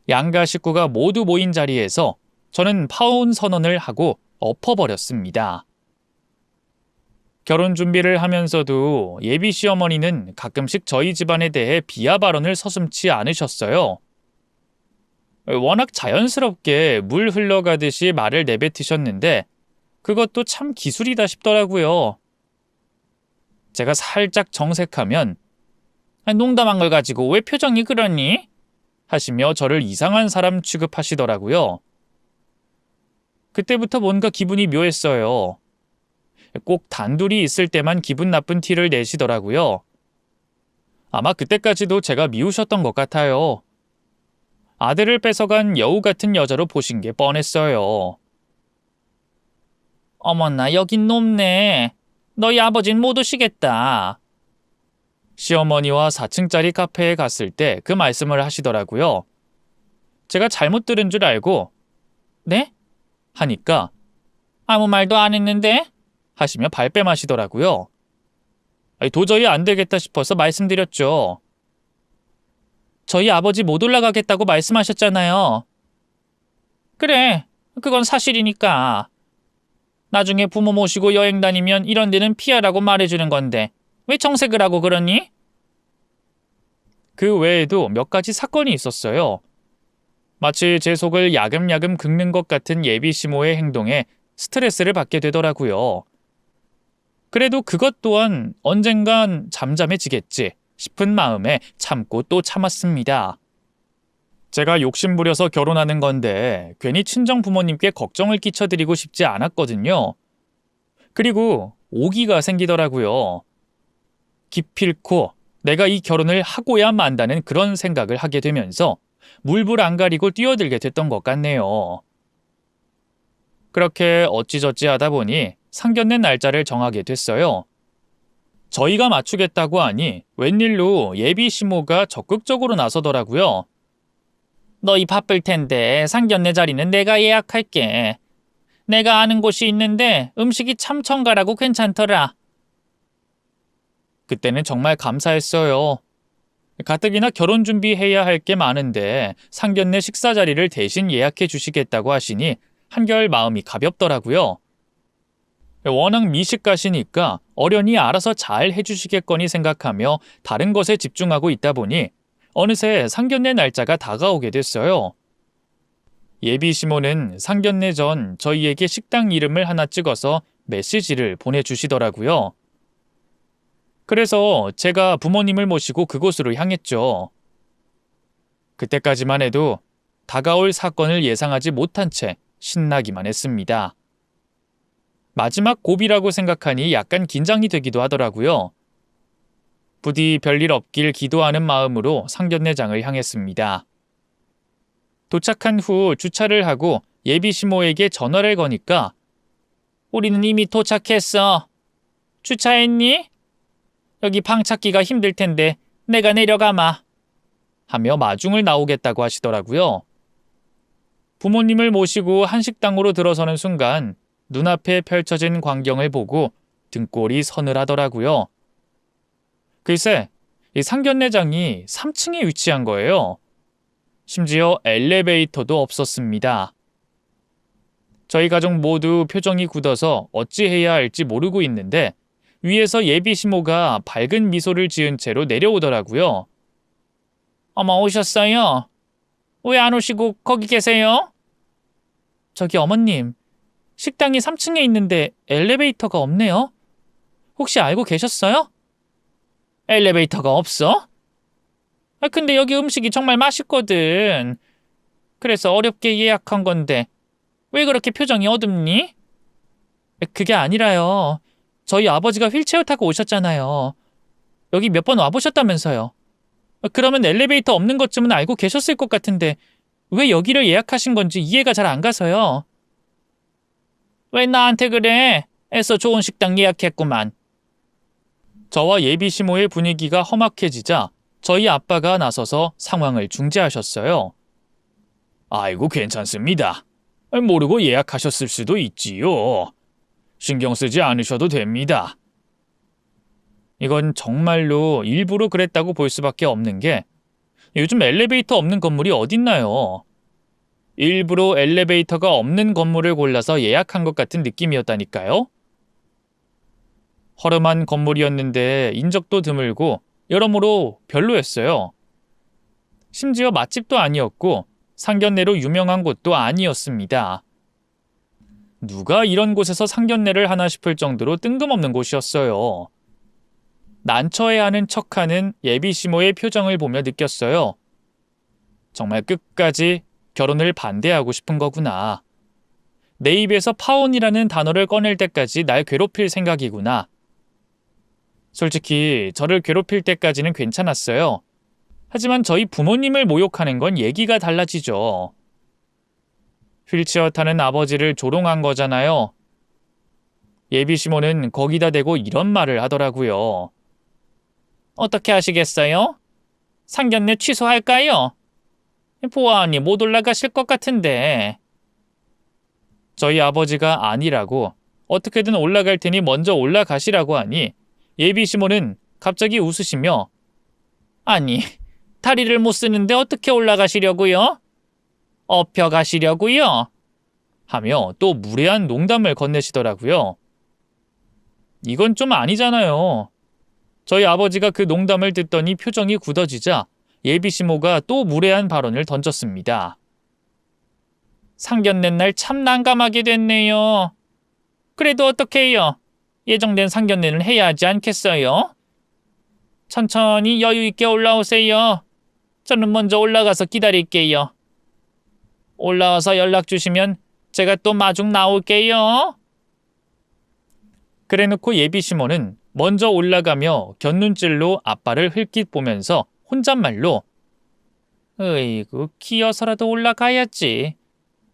양가 식구가 모두 모인 자리에서 저는 파혼 선언을 하고 엎어버렸습니다. 결혼 준비를 하면서도 예비 시어머니는 가끔씩 저희 집안에 대해 비하 발언을 서슴지 않으셨어요. 워낙 자연스럽게 물 흘러가듯이 말을 내뱉으셨는데 그것도 참 기술이다 싶더라고요. 제가 살짝 정색하면 농담한 걸 가지고 왜 표정이 그러니? 하시며 저를 이상한 사람 취급하시더라고요. 그때부터 뭔가 기분이 묘했어요. 꼭 단둘이 있을 때만 기분 나쁜 티를 내시더라고요. 아마 그때까지도 제가 미우셨던 것 같아요. 아들을 뺏어간 여우 같은 여자로 보신 게 뻔했어요. 어머나, 여긴 높네. 너희 아버진 못 오시겠다. 시어머니와 4층짜리 카페에 갔을 때 그 말씀을 하시더라고요. 제가 잘못 들은 줄 알고 네? 하니까 아무 말도 안 했는데? 하시며 발뺌하시더라고요. 도저히 안 되겠다 싶어서 말씀드렸죠. 저희 아버지 못 올라가겠다고 말씀하셨잖아요. 그래, 그건 사실이니까. 나중에 부모 모시고 여행 다니면 이런 데는 피하라고 말해주는 건데 왜 정색을 하고 그러니? 그 외에도 몇 가지 사건이 있었어요. 마치 제 속을 야금야금 긁는 것 같은 예비 시모의 행동에 스트레스를 받게 되더라고요. 그래도 그것 또한 언젠간 잠잠해지겠지 싶은 마음에 참고 또 참았습니다. 제가 욕심부려서 결혼하는 건데 괜히 친정 부모님께 걱정을 끼쳐드리고 싶지 않았거든요. 그리고 오기가 생기더라고요. 기필코 내가 이 결혼을 하고야 만다는 그런 생각을 하게 되면서 물불 안 가리고 뛰어들게 됐던 것 같네요. 그렇게 어찌저찌 하다 보니 상견례 날짜를 정하게 됐어요. 저희가 맞추겠다고 하니 웬일로 예비 시모가 적극적으로 나서더라고요. 너희 바쁠 텐데 상견례 자리는 내가 예약할게. 내가 아는 곳이 있는데 음식이 참 정갈하고 괜찮더라. 그때는 정말 감사했어요. 가뜩이나 결혼 준비해야 할 게 많은데 상견례 식사 자리를 대신 예약해 주시겠다고 하시니 한결 마음이 가볍더라고요. 워낙 미식가시니까 어련히 알아서 잘 해주시겠거니 생각하며 다른 것에 집중하고 있다 보니 어느새 상견례 날짜가 다가오게 됐어요. 예비 시모는 상견례 전 저희에게 식당 이름을 하나 찍어서 메시지를 보내주시더라고요. 그래서 제가 부모님을 모시고 그곳으로 향했죠. 그때까지만 해도 다가올 사건을 예상하지 못한 채 신나기만 했습니다. 마지막 고비라고 생각하니 약간 긴장이 되기도 하더라고요. 부디 별일 없길 기도하는 마음으로 상견례장을 향했습니다. 도착한 후 주차를 하고 예비 시모에게 전화를 거니까 우리는 이미 도착했어. 주차했니? 여기 방 찾기가 힘들 텐데 내가 내려가마. 하며 마중을 나오겠다고 하시더라고요. 부모님을 모시고 한식당으로 들어서는 순간 눈앞에 펼쳐진 광경을 보고 등골이 서늘하더라고요. 글쎄, 이 상견례장이 3층에 위치한 거예요. 심지어 엘리베이터도 없었습니다. 저희 가족 모두 표정이 굳어서 어찌해야 할지 모르고 있는데 위에서 예비 시모가 밝은 미소를 지은 채로 내려오더라고요. 어머, 오셨어요? 왜 안 오시고 거기 계세요? 저기 어머님, 식당이 3층에 있는데 엘리베이터가 없네요. 혹시 알고 계셨어요? 엘리베이터가 없어? 근데 여기 음식이 정말 맛있거든. 그래서 어렵게 예약한 건데 왜 그렇게 표정이 어둡니? 그게 아니라요. 저희 아버지가 휠체어 타고 오셨잖아요. 여기 몇 번 와보셨다면서요. 그러면 엘리베이터 없는 것쯤은 알고 계셨을 것 같은데 왜 여기를 예약하신 건지 이해가 잘 안 가서요. 왜 나한테 그래? 애써 좋은 식당 예약했구만. 저와 예비 시모의 분위기가 험악해지자 저희 아빠가 나서서 상황을 중재하셨어요. 아이고, 괜찮습니다. 모르고 예약하셨을 수도 있지요. 신경 쓰지 않으셔도 됩니다. 이건 정말로 일부러 그랬다고 볼 수밖에 없는 게 요즘 엘리베이터 없는 건물이 어딨나요? 일부러 엘리베이터가 없는 건물을 골라서 예약한 것 같은 느낌이었다니까요. 허름한 건물이었는데 인적도 드물고 여러모로 별로였어요. 심지어 맛집도 아니었고 상견례로 유명한 곳도 아니었습니다. 누가 이런 곳에서 상견례를 하나 싶을 정도로 뜬금없는 곳이었어요. 난처해하는 척하는 예비 시모의 표정을 보며 느꼈어요. 정말 끝까지 결혼을 반대하고 싶은 거구나. 내 입에서 파혼이라는 단어를 꺼낼 때까지 날 괴롭힐 생각이구나. 솔직히 저를 괴롭힐 때까지는 괜찮았어요. 하지만 저희 부모님을 모욕하는 건 얘기가 달라지죠. 휠체어 타는 아버지를 조롱한 거잖아요. 예비 시모는 거기다 대고 이런 말을 하더라고요. 어떻게 하시겠어요? 상견례 취소할까요? 보아하니 못 올라가실 것 같은데. 저희 아버지가 아니라고 어떻게든 올라갈 테니 먼저 올라가시라고 하니 예비 시모는 갑자기 웃으시며 아니, 다리를 못 쓰는데 어떻게 올라가시려고요? 업혀가시려고요? 하며 또 무례한 농담을 건네시더라고요. 이건 좀 아니잖아요. 저희 아버지가 그 농담을 듣더니 표정이 굳어지자 예비 시모가 또 무례한 발언을 던졌습니다. 상견례 날 참 난감하게 됐네요. 그래도 어떡해요? 예정된 상견례는 해야 하지 않겠어요? 천천히 여유 있게 올라오세요. 저는 먼저 올라가서 기다릴게요. 올라와서 연락 주시면 제가 또 마중 나올게요. 그래놓고 예비 시모는 먼저 올라가며 곁눈질로 아빠를 흘낏 보면서 혼잣말로 으이구, 기어서라도 올라가야지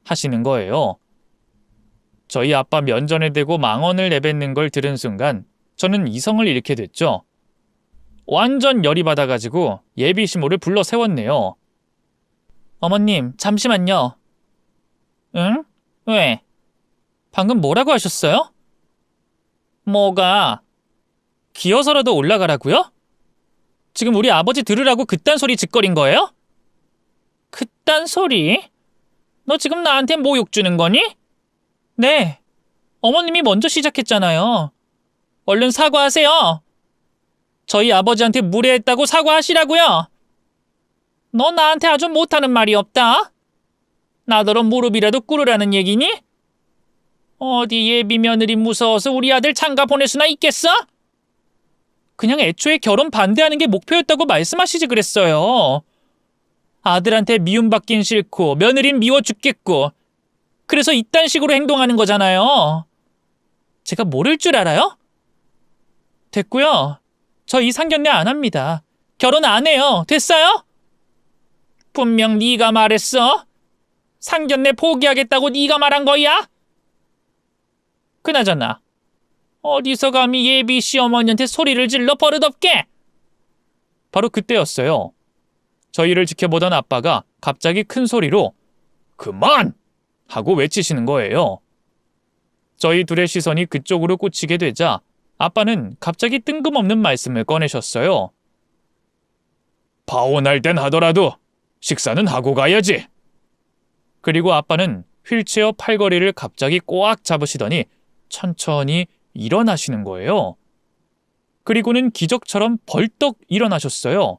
하시는 거예요. 저희 아빠 면전에 대고 망언을 내뱉는 걸 들은 순간 저는 이성을 잃게 됐죠. 완전 열이 받아가지고 예비 시모를 불러 세웠네요. 어머님, 잠시만요. 응? 왜? 방금 뭐라고 하셨어요? 뭐가? 기어서라도 올라가라고요? 지금 우리 아버지 들으라고 그딴 소리 짓거린 거예요? 그딴 소리? 너 지금 나한테 모욕 주는 거니? 네. 어머님이 먼저 시작했잖아요. 얼른 사과하세요. 저희 아버지한테 무례했다고 사과하시라고요. 너 나한테 아주 못하는 말이 없다. 나더러 무릎이라도 꿇으라는 얘기니? 어디 예비 며느리 무서워서 우리 아들 장가 보낼 수나 있겠어? 그냥 애초에 결혼 반대하는 게 목표였다고 말씀하시지 그랬어요. 아들한테 미움받긴 싫고 며느린 미워 죽겠고 그래서 이딴 식으로 행동하는 거잖아요. 제가 모를 줄 알아요? 됐고요. 저 이 상견례 안 합니다. 결혼 안 해요. 됐어요? 분명 네가 말했어. 상견례 포기하겠다고 네가 말한 거야? 그나저나 어디서 감히 예비 시어머니한테 소리를 질러 버릇없게? 바로 그때였어요. 저희를 지켜보던 아빠가 갑자기 큰 소리로 그만! 하고 외치시는 거예요. 저희 둘의 시선이 그쪽으로 꽂히게 되자 아빠는 갑자기 뜬금없는 말씀을 꺼내셨어요. 파혼할 땐 하더라도 식사는 하고 가야지. 그리고 아빠는 휠체어 팔걸이를 갑자기 꽉 잡으시더니 천천히 일어나시는 거예요. 그리고는 기적처럼 벌떡 일어나셨어요.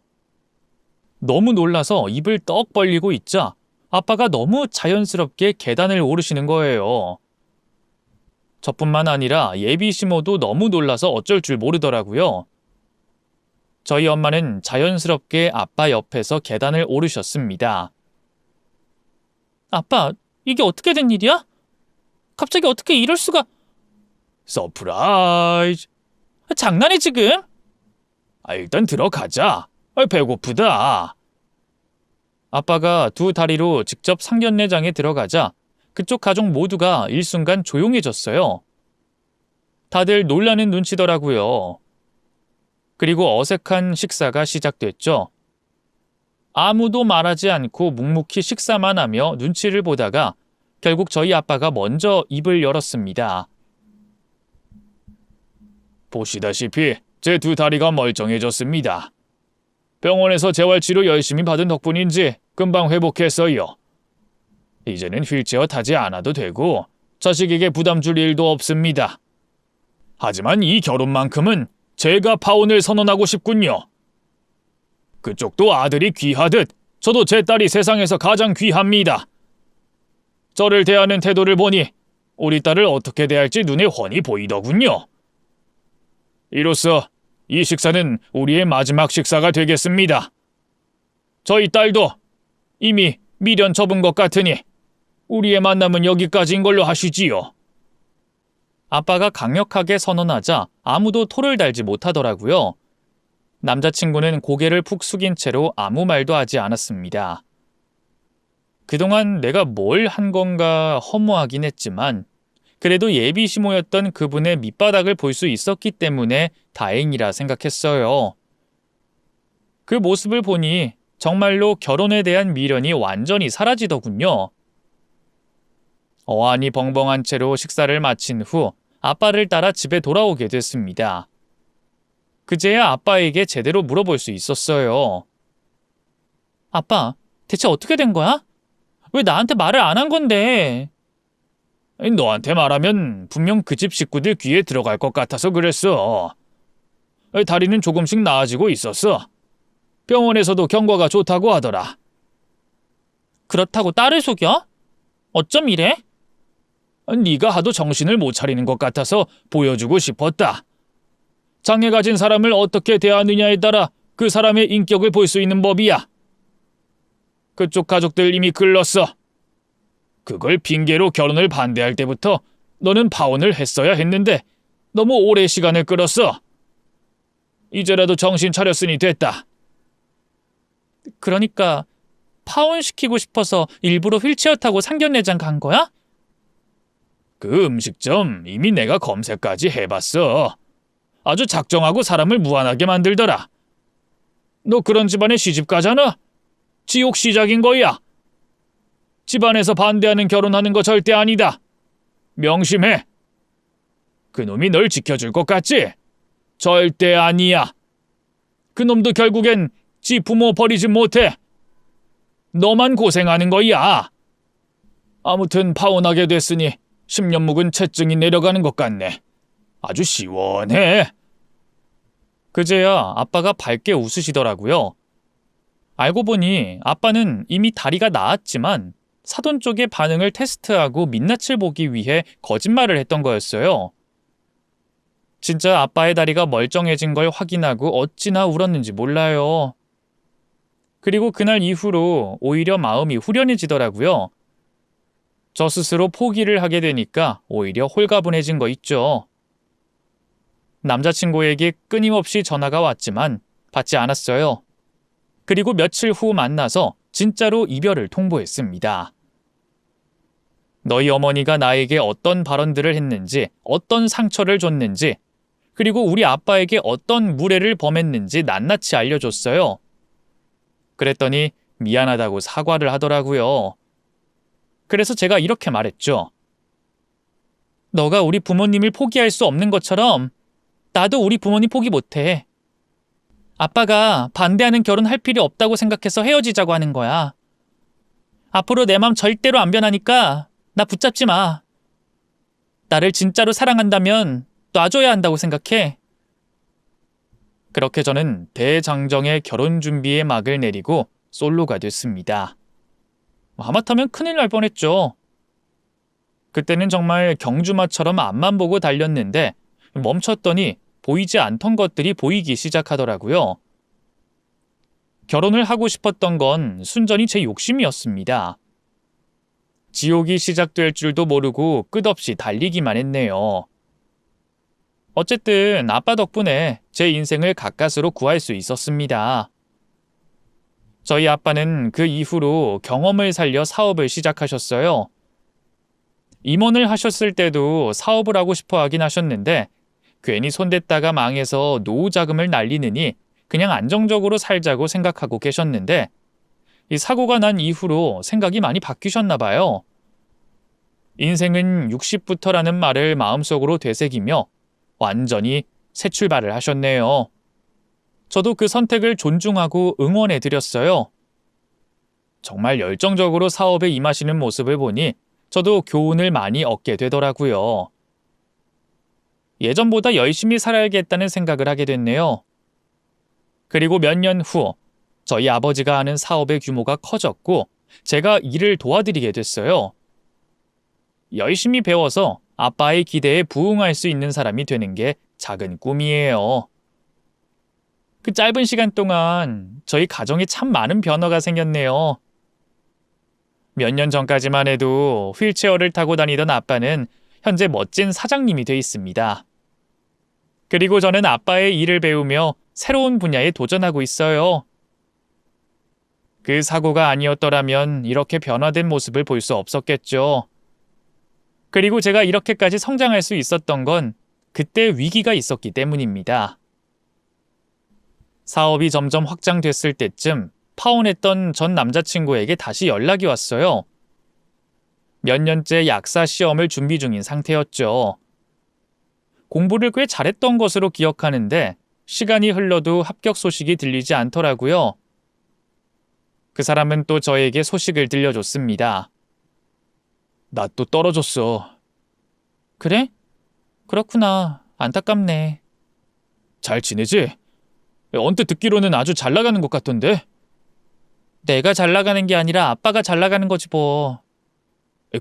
너무 놀라서 입을 떡 벌리고 있자 아빠가 너무 자연스럽게 계단을 오르시는 거예요. 저뿐만 아니라 예비 시모도 너무 놀라서 어쩔 줄 모르더라고요. 저희 엄마는 자연스럽게 아빠 옆에서 계단을 오르셨습니다. 아빠, 이게 어떻게 된 일이야? 갑자기 어떻게 이럴 수가... 서프라이즈! 장난해 지금? 일단 들어가자. 배고프다. 아빠가 두 다리로 직접 상견례장에 들어가자 그쪽 가족 모두가 일순간 조용해졌어요. 다들 놀라는 눈치더라고요. 그리고 어색한 식사가 시작됐죠. 아무도 말하지 않고 묵묵히 식사만 하며 눈치를 보다가 결국 저희 아빠가 먼저 입을 열었습니다. 보시다시피 제 두 다리가 멀쩡해졌습니다. 병원에서 재활치료 열심히 받은 덕분인지 금방 회복했어요. 이제는 휠체어 타지 않아도 되고 자식에게 부담 줄 일도 없습니다. 하지만 이 결혼만큼은 제가 파혼을 선언하고 싶군요. 그쪽도 아들이 귀하듯 저도 제 딸이 세상에서 가장 귀합니다. 저를 대하는 태도를 보니 우리 딸을 어떻게 대할지 눈에 훤히 보이더군요. 이로써 이 식사는 우리의 마지막 식사가 되겠습니다. 저희 딸도 이미 미련 접은 것 같으니 우리의 만남은 여기까지인 걸로 하시지요. 아빠가 강력하게 선언하자 아무도 토를 달지 못하더라고요. 남자친구는 고개를 푹 숙인 채로 아무 말도 하지 않았습니다. 그동안 내가 뭘 한 건가 허무하긴 했지만 그래도 예비 시모였던 그분의 밑바닥을 볼 수 있었기 때문에 다행이라 생각했어요. 그 모습을 보니 정말로 결혼에 대한 미련이 완전히 사라지더군요. 어안이 벙벙한 채로 식사를 마친 후 아빠를 따라 집에 돌아오게 됐습니다. 그제야 아빠에게 제대로 물어볼 수 있었어요. 아빠, 대체 어떻게 된 거야? 왜 나한테 말을 안 한 건데? 너한테 말하면 분명 그 집 식구들 귀에 들어갈 것 같아서 그랬어. 다리는 조금씩 나아지고 있었어. 병원에서도 경과가 좋다고 하더라. 그렇다고 딸을 속여? 어쩜 이래? 네가 하도 정신을 못 차리는 것 같아서 보여주고 싶었다. 장애 가진 사람을 어떻게 대하느냐에 따라 그 사람의 인격을 볼 수 있는 법이야. 그쪽 가족들 이미 글렀어. 그걸 핑계로 결혼을 반대할 때부터 너는 파혼을 했어야 했는데 너무 오래 시간을 끌었어. 이제라도 정신 차렸으니 됐다. 그러니까 파혼시키고 싶어서 일부러 휠체어 타고 상견례장 간 거야? 그 음식점 이미 내가 검색까지 해봤어. 아주 작정하고 사람을 무안하게 만들더라. 너 그런 집안에 시집 가잖아? 지옥 시작인 거야. 집안에서 반대하는 결혼하는 거 절대 아니다. 명심해. 그놈이 널 지켜줄 것 같지? 절대 아니야. 그놈도 결국엔 지 부모 버리지 못해. 너만 고생하는 거야. 아무튼 파혼하게 됐으니 10년 묵은 채증이 내려가는 것 같네. 아주 시원해. 그제야 아빠가 밝게 웃으시더라고요. 알고 보니 아빠는 이미 다리가 나았지만 사돈 쪽의 반응을 테스트하고 민낯을 보기 위해 거짓말을 했던 거였어요. 진짜 아빠의 다리가 멀쩡해진 걸 확인하고 어찌나 울었는지 몰라요. 그리고 그날 이후로 오히려 마음이 후련해지더라고요. 저 스스로 포기를 하게 되니까 오히려 홀가분해진 거 있죠. 남자친구에게 끊임없이 전화가 왔지만 받지 않았어요. 그리고 며칠 후 만나서 진짜로 이별을 통보했습니다. 너희 어머니가 나에게 어떤 발언들을 했는지, 어떤 상처를 줬는지, 그리고 우리 아빠에게 어떤 무례를 범했는지 낱낱이 알려줬어요. 그랬더니 미안하다고 사과를 하더라고요. 그래서 제가 이렇게 말했죠. 너가 우리 부모님을 포기할 수 없는 것처럼 나도 우리 부모님 포기 못해. 아빠가 반대하는 결혼 할 필요 없다고 생각해서 헤어지자고 하는 거야. 앞으로 내 맘 절대로 안 변하니까 나 붙잡지 마. 나를 진짜로 사랑한다면 놔줘야 한다고 생각해. 그렇게 저는 대장정의 결혼 준비에 막을 내리고 솔로가 됐습니다. 하마터면 큰일 날 뻔했죠. 그때는 정말 경주마처럼 앞만 보고 달렸는데 멈췄더니 보이지 않던 것들이 보이기 시작하더라고요. 결혼을 하고 싶었던 건 순전히 제 욕심이었습니다. 지옥이 시작될 줄도 모르고 끝없이 달리기만 했네요. 어쨌든 아빠 덕분에 제 인생을 가까스로 구할 수 있었습니다. 저희 아빠는 그 이후로 경험을 살려 사업을 시작하셨어요. 임원을 하셨을 때도 사업을 하고 싶어 하긴 하셨는데 괜히 손댔다가 망해서 노후 자금을 날리느니 그냥 안정적으로 살자고 생각하고 계셨는데 이 사고가 난 이후로 생각이 많이 바뀌셨나 봐요. 인생은 60부터라는 말을 마음속으로 되새기며 완전히 새 출발을 하셨네요. 저도 그 선택을 존중하고 응원해 드렸어요. 정말 열정적으로 사업에 임하시는 모습을 보니 저도 교훈을 많이 얻게 되더라고요. 예전보다 열심히 살아야겠다는 생각을 하게 됐네요. 그리고 몇 년 후 저희 아버지가 하는 사업의 규모가 커졌고 제가 일을 도와드리게 됐어요. 열심히 배워서 아빠의 기대에 부응할 수 있는 사람이 되는 게 작은 꿈이에요. 그 짧은 시간 동안 저희 가정에 참 많은 변화가 생겼네요. 몇 년 전까지만 해도 휠체어를 타고 다니던 아빠는 현재 멋진 사장님이 돼 있습니다. 그리고 저는 아빠의 일을 배우며 새로운 분야에 도전하고 있어요. 그 사고가 아니었더라면 이렇게 변화된 모습을 볼 수 없었겠죠. 그리고 제가 이렇게까지 성장할 수 있었던 건 그때 위기가 있었기 때문입니다. 사업이 점점 확장됐을 때쯤 파혼했던 전 남자친구에게 다시 연락이 왔어요. 몇 년째 약사 시험을 준비 중인 상태였죠. 공부를 꽤 잘했던 것으로 기억하는데 시간이 흘러도 합격 소식이 들리지 않더라고요. 그 사람은 또 저에게 소식을 들려줬습니다. 나 또 떨어졌어. 그래? 그렇구나. 안타깝네. 잘 지내지? 언뜻 듣기로는 아주 잘 나가는 것 같던데? 내가 잘 나가는 게 아니라 아빠가 잘 나가는 거지 뭐.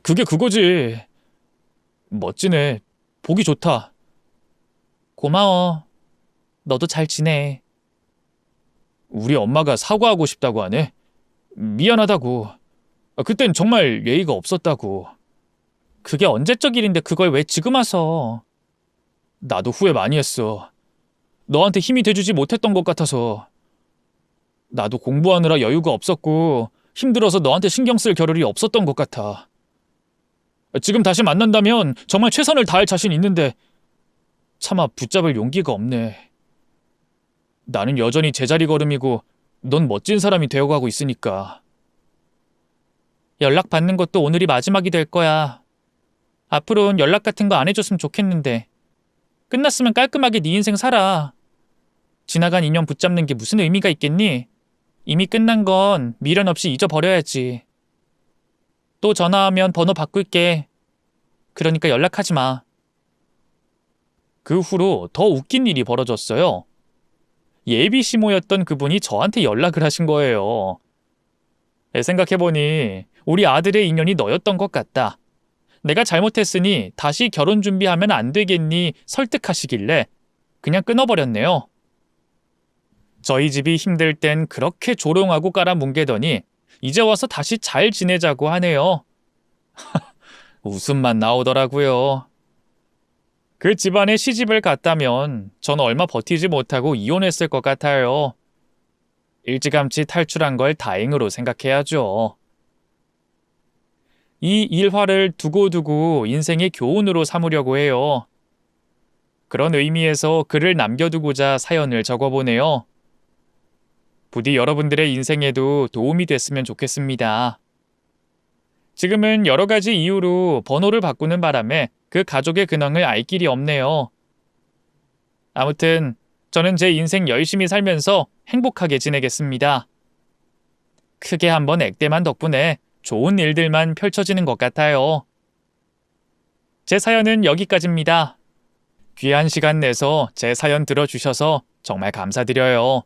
그게 그거지. 멋지네. 보기 좋다. 고마워. 너도 잘 지내. 우리 엄마가 사과하고 싶다고 하네. 미안하다고. 그땐 정말 예의가 없었다고. 그게 언제적 일인데 그걸 왜 지금 와서. 나도 후회 많이 했어. 너한테 힘이 돼주지 못했던 것 같아서. 나도 공부하느라 여유가 없었고 힘들어서 너한테 신경 쓸 겨를이 없었던 것 같아. 지금 다시 만난다면 정말 최선을 다할 자신 있는데 차마 붙잡을 용기가 없네. 나는 여전히 제자리 걸음이고 넌 멋진 사람이 되어가고 있으니까. 연락 받는 것도 오늘이 마지막이 될 거야. 앞으로는 연락 같은 거 안 해줬으면 좋겠는데. 끝났으면 깔끔하게 네 인생 살아. 지나간 인연 붙잡는 게 무슨 의미가 있겠니? 이미 끝난 건 미련 없이 잊어버려야지. 또 전화하면 번호 바꿀게. 그러니까 연락하지 마. 그 후로 더 웃긴 일이 벌어졌어요. 예비 시모였던 그분이 저한테 연락을 하신 거예요. 생각해보니 우리 아들의 인연이 너였던 것 같다. 내가 잘못했으니 다시 결혼 준비하면 안 되겠니 설득하시길래 그냥 끊어버렸네요. 저희 집이 힘들 땐 그렇게 조롱하고 깔아뭉개더니 이제 와서 다시 잘 지내자고 하네요. 웃음만 나오더라고요. 그 집안에 시집을 갔다면 전 얼마 버티지 못하고 이혼했을 것 같아요. 일찌감치 탈출한 걸 다행으로 생각해야죠. 이 일화를 두고두고 인생의 교훈으로 삼으려고 해요. 그런 의미에서 글을 남겨두고자 사연을 적어보네요. 부디 여러분들의 인생에도 도움이 됐으면 좋겠습니다. 지금은 여러 가지 이유로 번호를 바꾸는 바람에 그 가족의 근황을 알 길이 없네요. 아무튼 저는 제 인생 열심히 살면서 행복하게 지내겠습니다. 크게 한번 액땜한 덕분에 좋은 일들만 펼쳐지는 것 같아요. 제 사연은 여기까지입니다. 귀한 시간 내서 제 사연 들어주셔서 정말 감사드려요.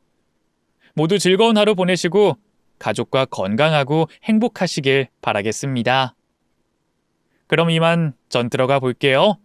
모두 즐거운 하루 보내시고 가족과 건강하고 행복하시길 바라겠습니다. 그럼 이만 전 들어가 볼게요.